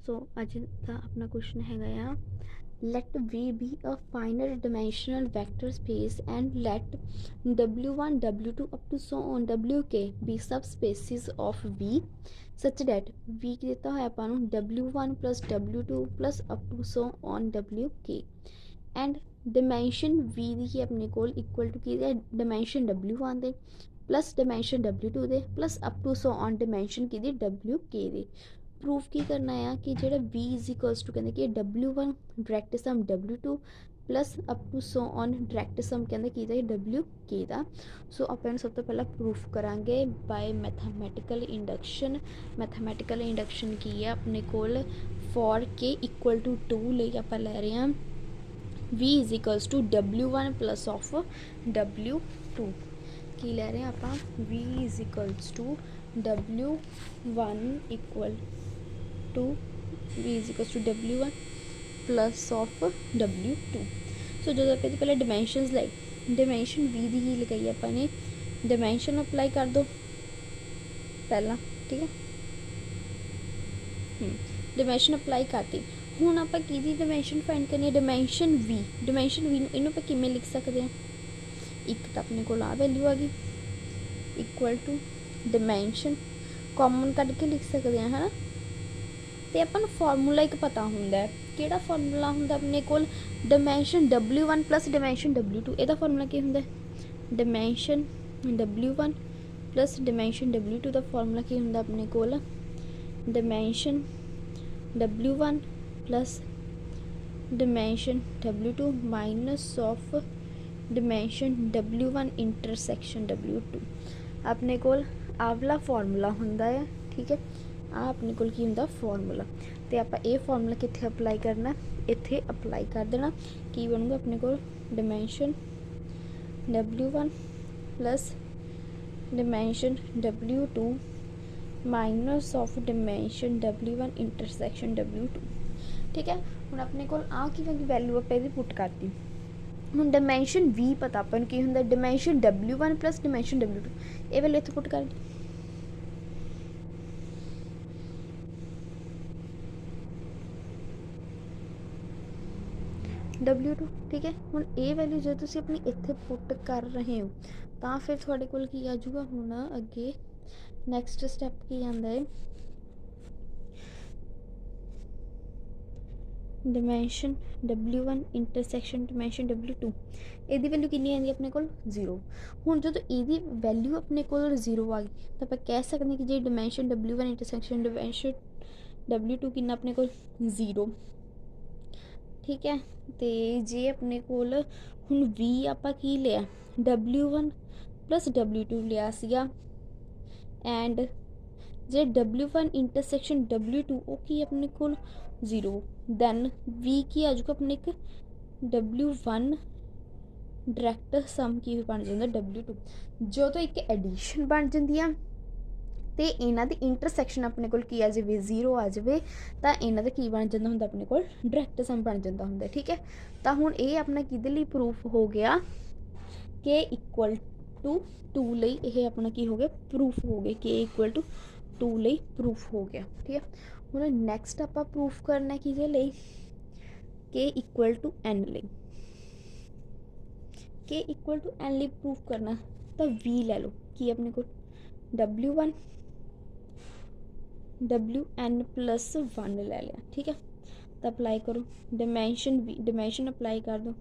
सो अज का अपना क्वेश्चन है let V be a finite dimensional vector space and let W1 W2 up to so on Wk be subspaces of V such that V की देता है ਆਪਾਂ ਨੂੰ W1 plus W2 plus up to so on Wk and dimension V ਦੀ ਕੀ ਆਪਣੇ ਕੋਲ equal to ਕੀ ਹੈ dimension W1 ਦੇ plus dimension W2 ਦੇ plus up to so on dimension Ki the Wk ਦੇ प्रूफ की करना है कि जो v इज इक्वल्स टू कहते कि W1 direct sum W2 plus up to so on direct sum कहते कि WK का सो अपन सब तो पहला प्रूफ करांगे बाय मैथमैटिकल इंडक्शन की है अपने कोल फॉर के इक्वल टू 2 लिए आप लै रहे हैं v is equals to W1 plus of W2 की लै रहे हैं आप v is equals to W1 equal to v is equals to W1 plus of W2 so जो आप पहले डिमेंशनस लाइक डिमेंशन v दी ही लगाई अपने डिमेंशन अप्लाई कर दो पहला ठीक है डिमेंशन अप्लाई करती हुण आप डिमेंशन फाइंड करनी है डिमेंशन v इनू आप किवें लिख सकते हैं एक तो अपने को वैल्यू आ गई equal to dimension common cut के लिख सकते हैं है ना तो अपन फॉर्मूला एक पता होंगे किहड़ा फॉर्मूला होंगे अपने को dimension W1 plus dimension W2 ਇਹਦਾ फॉर्मूला की होंगे dimension W1 plus dimension W2 का फॉर्मूला की होंगे अपने को dimension W1 plus dimension W2 minus of dimension W1 intersection W2 अपने को आवला फॉर्मूला होंगे है ठीक है आ अपने को फॉर्मूला तो आप ये फॉर्मूला कितने अप्लाई करना इत्थे अप्लाई कर देना की बनूगा अपने को dimension W1 plus dimension W2 minus of dimension W1 intersection W2 ठीक है हम अपने को आ कि वैल्यू आप पुट करती हम डिमेंशन V पता अपन की होंगे dimension W1 plus dimension W2 ये वैल्यू इत्थे पुट कर दी W2 ठीक है हुण ये वैल्यू जो तुसीं अपनी इत्थे पुट कर रहे हो तो फिर थोड़े कोल की आ जाऊगा हुण अगे नैक्सट स्टैप की आंदा है dimension W1 intersection dimension W2 ਇਹਦੀ वैल्यू कितनी आती अपने को 0 हुण जो ਇਹਦੀ वैल्यू अपने को 0 आ गई तो आप कह सकते हैं कि जी dimension W1 intersection dimension W2 कितना अपने को 0 ठीक है तो जे अपने कोल हुण V आपां की लिया W1 प्लस W2 लिया सीगा and J W1 intersection W2 वो की अपने कोल 0 दैन V की आ जाऊगा अपने एक W1 डायरैक्ट सम की बन जाता W2 जो तो एक एडिशन बन जाती है तो इन्हों की इंटरसैक्शन अपने को की आ जाए 0 आ जाए तो इन्हों का की बन जाता होंगे अपने को डायरैक्ट सम बन जाता होंगे ठीक है तो हुण ये अपना किहदे लई प्रूफ हो गया के इक्वल टू 2 लई ये अपना की हो गया प्रूफ हो गया के इक्वल टू 2 लई प्रूफ हो गया ठीक है हुण नैक्सट आपां प्रूफ करना किहदे लई के इक्वल टू एन लई के इक्वल टू एन लई प्रूफ करना तो V लै लो कि अपने को W1 WN प्लस 1 ले लिया ठीक है तो अप्लाई करो डिमेंशन अप्लाई कर दो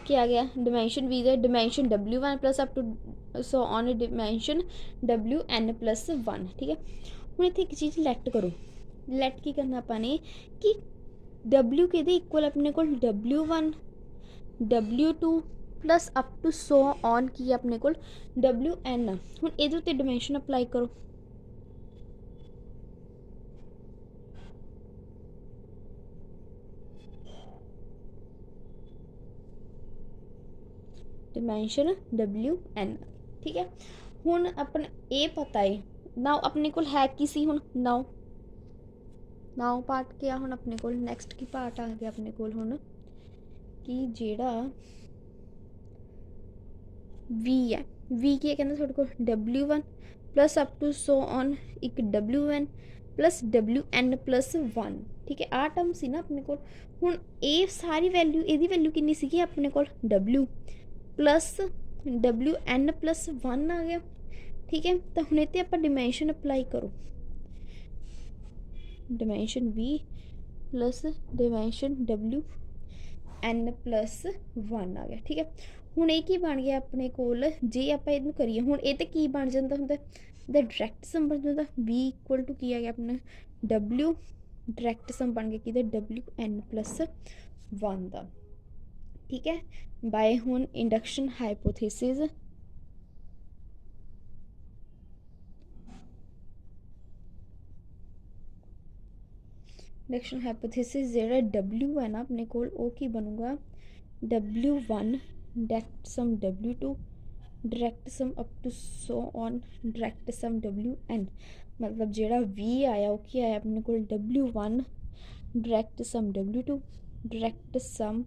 क्या आ गया डिमेंशन V दे dimension W1 plus up to so on dimension WN plus 1 ठीक है हुण इत्थे एक चीज़ लैट करो लैट की करना अपने कि W के इक्वल अपने को W1 W2 plus up to so on की अपने को WN हुण इहदे उत्ते डिमेंशन अप्लाई करो डिमेंशन WN ठीक है हुण अपन ये पता है नाउ अपने को है की सी हुण नाउ पार्ट क्या हुण अपने को नैक्सट की पार्ट आ गया अपने को हुण कि जेड़ा वी है, वी की कहना थोड़े को W1 plus up to so on एक WN प्लस WN+1, ठीक है। आ टर्म सी ना अपने को हुण ये सारी वैल्यू यदी वैल्यू कितनी सी अपने को W प्लस WN+1 आ गया, ठीक है। तो हुण इत्ते आपां डिमेंशन अप्लाई करो, dimension V plus dimension WN+1 आ गया, ठीक है। हुण ये की बन गया अपने कोल, जे आपां इहनूं करिए हुण ये ते की बन जांदा हुंदा, द डायरैक्ट सम बन जांदा V इक्वल टू की आ गया अपना W, डायरैक्ट सम बन गया कि WN+1 दा, ठीक है। बाय हुण इंडक्शन हाइपोथेसिस इंडक्शन हाइपोथेसिस जेड़ा W है ना अपने कोल वो की बनूगा W1 direct sum W2 direct sum up to so on direct sum WN, मतलब जेड़ा V आया वो की आया अपने कोल W1 direct sum W2 direct sum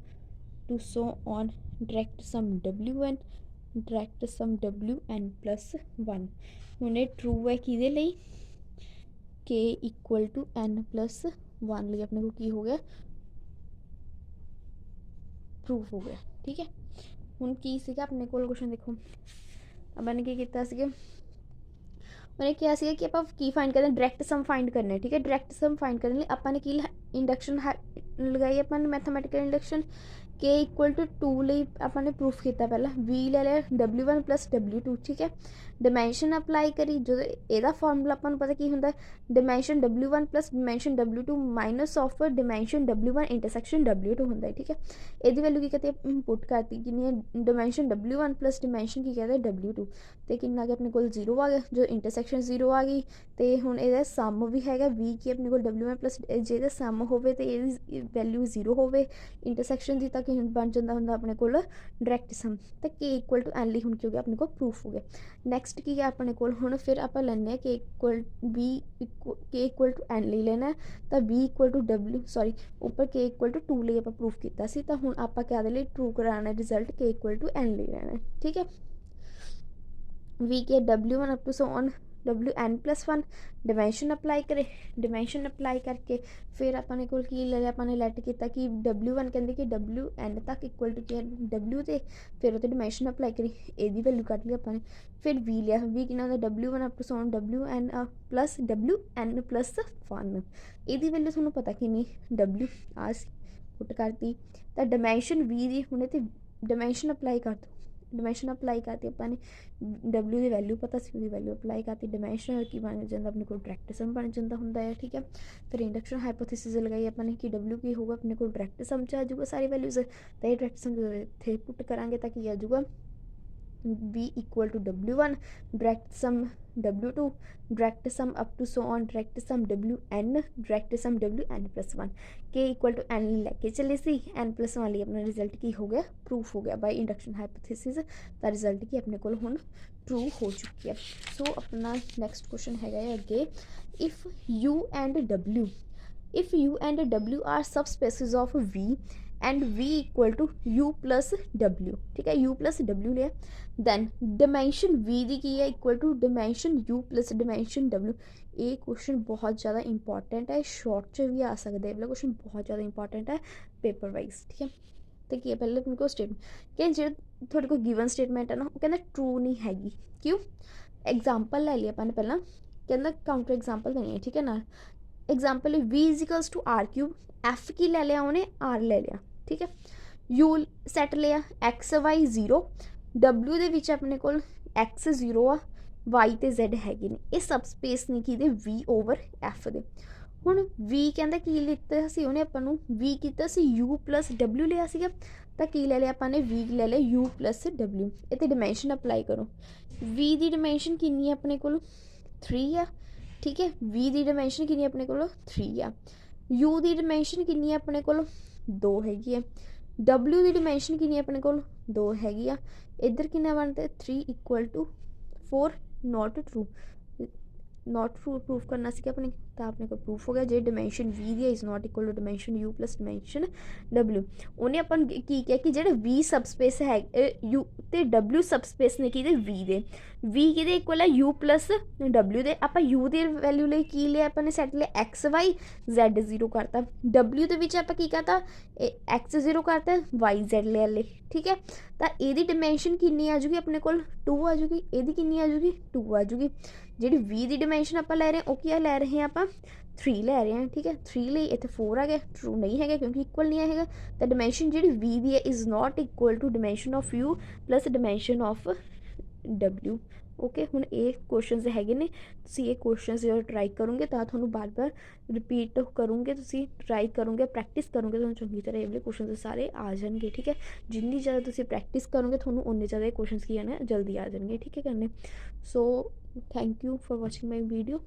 to so on direct sum WN direct sum WN+1। हुण ये ट्रू है किहदे लई, K इक्वल टू N+1 लिए अपने को की हो गया, प्रूफ हो गया, ठीक है। हुण की सीगा अपने कोल क्वेश्चन देखो, अब मैंने की कीता सीगा, मैंने क्या सीगा कि आप की फाइंड करना, डायरैक्ट सम फाइंड करना है, ठीक है। डायरैक्ट सम फाइंड करने लिए अपन ने की इंडक्शन लगाई, अपन mathematical induction K equal to 2 ਲਈ ਆਪਾਂ ਨੇ प्रूफ किया पहला V ले लिया W1 प्लस W2, ठीक है। डिमेंशन अप्लाई करी, जो ਇਹਦਾ फार्मूला अपन पता की होंगे dimension W1 plus dimension W2 minus of dimension W1 intersection W2 होंगे, ठीक है। ਇਹਦੀ वैल्यू की कहते हैं पुट करती कि डिमेंशन W1 प्लस डिमेंशन की कहते हैं W2 तो कि आ गया अपने को 0 आ गया, जो इंटरसेक्शन 0 आ गई तो हुण ਇਹਦਾ सम भी हैगा V की अपने को W1 प्लस ਜਿਹਦਾ सम होवे तो ਇਹਦੀ वैल्यू 0 होवे इंटरसेक्शन की, कि बन जाता होंगे अपने को डायरैक्ट सम, तो K इक्वल टू N ली हुण की हो गया अपने को प्रूफ हो गया। नैक्सट की है अपने को हुण फिर आप लैने K equal K equal to N ली लेना है, तो V equal to W sorry ऊपर K इक्वल टू 2 लिए आप प्रूफ किया सी, तो हुण आप क्या लिए ट्रू कराना result K equal to N ले लेना है, ठीक है। V के W1 up to so on WN+1 dimension apply करे, डिमेंशन अप्लाई करके फिर अपने को की ले अपने लैट किया कि W1 कहते कि WN तक इक्वल टू क्या W से फिर वो डिमेंशन अप्लाई करी, यदी वैल्यू कट ली अपने, फिर V लिया, V कि W1 up to so on WN plus WN+1, यदी वैल्यू थोड़ा पता कि नहीं W आ पुट करती, तो डिमेंशन V दी हुणे ते डिमेंशन अप्लाई कर दो, डिमेंशन अप्लाई करती अपने W की वैल्यू पता सी उसकी वैल्यू अप्लाई करती, डिमेंशन की बन जाता अपने को डायरैक्ट सम बन जाता होंगे, ठीक है। फिर इंडक्शन हाइपोथेसिस लगाई अपने कि W की होगा अपने को डायरैक्ट सम च आ जाऊगा सारी वैल्यूज, तो ये डायरैक्ट सम इतने पुट करांगे तो कि आ जाऊगा V equal to W1 direct sum W2 direct sum up to so on direct sum WN direct sum WN+1, K equal to N लैके चले सी N+1 लिए अपना रिजल्ट की हो गया प्रूफ हो गया बाय इंडक्शन हाइपोथेसिस, तो रिजल्ट की अपने को हुण ट्रू हो चुकी है। सो अपना नैक्सट क्वेश्चन है अगे, if U and W are subspaces of V and V equal to U plus W, ठीक है। U प्लस W लिया, दैन डिमेंशन V दी की है equal to dimension U plus dimension W। ये question बहुत ज़्यादा इंपॉर्टेंट है, शॉर्ट च भी आ सकता है, क्वेश्चन बहुत ज़्यादा इंपॉर्टेंट है पेपर वाइज, ठीक है। तो की पहले मेरे को स्टेटमेंट कि जो थोड़े को गिवन स्टेटमेंट है ना वो कहना ट्रू नहीं हैगी, क्यों। एग्जाम्पल ले लिया अपने पहला, कहना काउंटर एग्जाम्पल देनी है, ठीक है ना। Example V equals to R3, F की ले लिया उन्हें R ले लिया, ठीक है। U सैट लिया XY 0, W ਦੇ ਵਿੱਚ ਆਪਣੇ ਕੋਲ X 0 ਆ, Y ਤੇ Z ਹੈਗੇ ਨੇ, ਇਹ ਸਬ ਸਪੇਸ ਨਹੀਂ ਕਿਹਦੇ V ਓਵਰ F ਦੇ। ਹੁਣ V ਕਹਿੰਦਾ ਕੀ ਲਿੱਤਾ ਸੀ ਉਹਨੇ ਆਪਾਂ ਨੂੰ V ਕੀਤਾ ਸੀ U प्लस W ਲਿਆ ਸੀਗਾ, ਤਾਂ ਕੀ ਲੈ ਲਿਆ ਆਪਾਂ ਨੇ V ਲੈ ਲਿਆ U प्लस W। ਇਹ ਤੇ ਡਿਮੈਂਸ਼ਨ ਅਪਲਾਈ ਕਰੋ, V ਦੀ ਡਿਮੈਂਸ਼ਨ ਕਿੰਨੀ ਹੈ ਆਪਣੇ ਕੋਲ 3 ਆ, ठीक है। V की डिमेंशन कितनी अपने को 3 आ, U की डिमेंशन कितनी है अपने को 2 हैगी है, W की डिमेंशन कितनी अपने को 2 हैगी आ, इधर कितना बनता है 3 equal to 4 not true, not true proof करना सीगा अपने, तो अपने को प्रूफ हो गया जे डिमेंशन v दी is not equal to dimension u plus dimension w। उन्हें अपन की किया कि जेह्ड़े v सबस्पेस है u ते w सबस्पेस ने की v दे v किहदे इक्वल है u प्लस w दे। आपां u दी वैल्यू ਲਈ की लिया अपन ने सैट लिया x y z 0 करता, w ਦੇ ਵਿੱਚ ਆਪਾਂ ਕੀ ਕਰਤਾ x 0 करता y z ले ले, ठीक है। तो ਇਹਦੀ ਡਿਮੈਂਸ਼ਨ ਕਿੰਨੀ ਆ ਜੂਗੀ ਆਪਣੇ ਕੋਲ 2 ਆ ਜੂਗੀ, ਇਹਦੀ ਕਿੰਨੀ ਆ ਜੂਗੀ 2 ਆ ਜੂਗੀ। ਜਿਹੜੀ v ਦੀ ਡਿਮੈਂਸ਼ਨ ਆਪਾਂ ਲੈ ਰਹੇ ਹਾਂ ਉਹ ਕੀ ਲੈ ਰਹੇ ਹਾਂ ਆਪਾਂ 3 ਲੈ ਰਹੇ ਹਾਂ, ठीक है। 3 ਲਈ ਇੱਥੇ 4 ਆ ਗਿਆ, ਟਰੂ ਨਹੀਂ ਹੈਗਾ ਕਿਉਂਕਿ ਇਕੁਅਲ ਨਹੀਂ ਹੈਗਾ। ਤਾਂ ਡਿਮੈਂਸ਼ਨ ਜਿਹੜੀ v ਦੀ ਹੈ is not equal to dimension of u plus dimension of w। Okay, ਹੁਣ ਇਹ ਕੁਐਸਚਨਸ ਹੈਗੇ ਨੇ, ਤੁਸੀਂ ਇਹ ਕੁਐਸਚਨਸ ਜਦੋਂ ਟਰਾਈ ਕਰੋਗੇ ਤਾਂ ਤੁਹਾਨੂੰ ਬਾਰ-ਬਾਰ ਰਿਪੀਟ ਕਰੋਗੇ, ਤੁਸੀਂ ਟਰਾਈ ਕਰੋਗੇ, ਪ੍ਰੈਕਟਿਸ ਕਰੋਗੇ, ਤੁਹਾਨੂੰ ਚੰਗੀ ਤਰ੍ਹਾਂ ਇਹ ਵਾਲੇ ਕੁਐਸਚਨਸ ਸਾਰੇ ਆ ਜਾਣਗੇ, ਠੀਕ ਹੈ। ਜਿੰਨੀ ਜ਼ਿਆਦਾ ਤੁਸੀਂ ਪ੍ਰੈਕਟਿਸ ਕਰੋਗੇ ਤੁਹਾਨੂੰ ਉਨੇ ਜ਼ਿਆਦਾ ਇਹ ਕੁਐਸਚਨਸ ਕੀ ਹੈ ਨਾ ਜਲਦੀ ਆ ਜਾਣਗੇ, ਠੀਕ ਹੈ ਕਰਨੇ। So thank you for watching my video.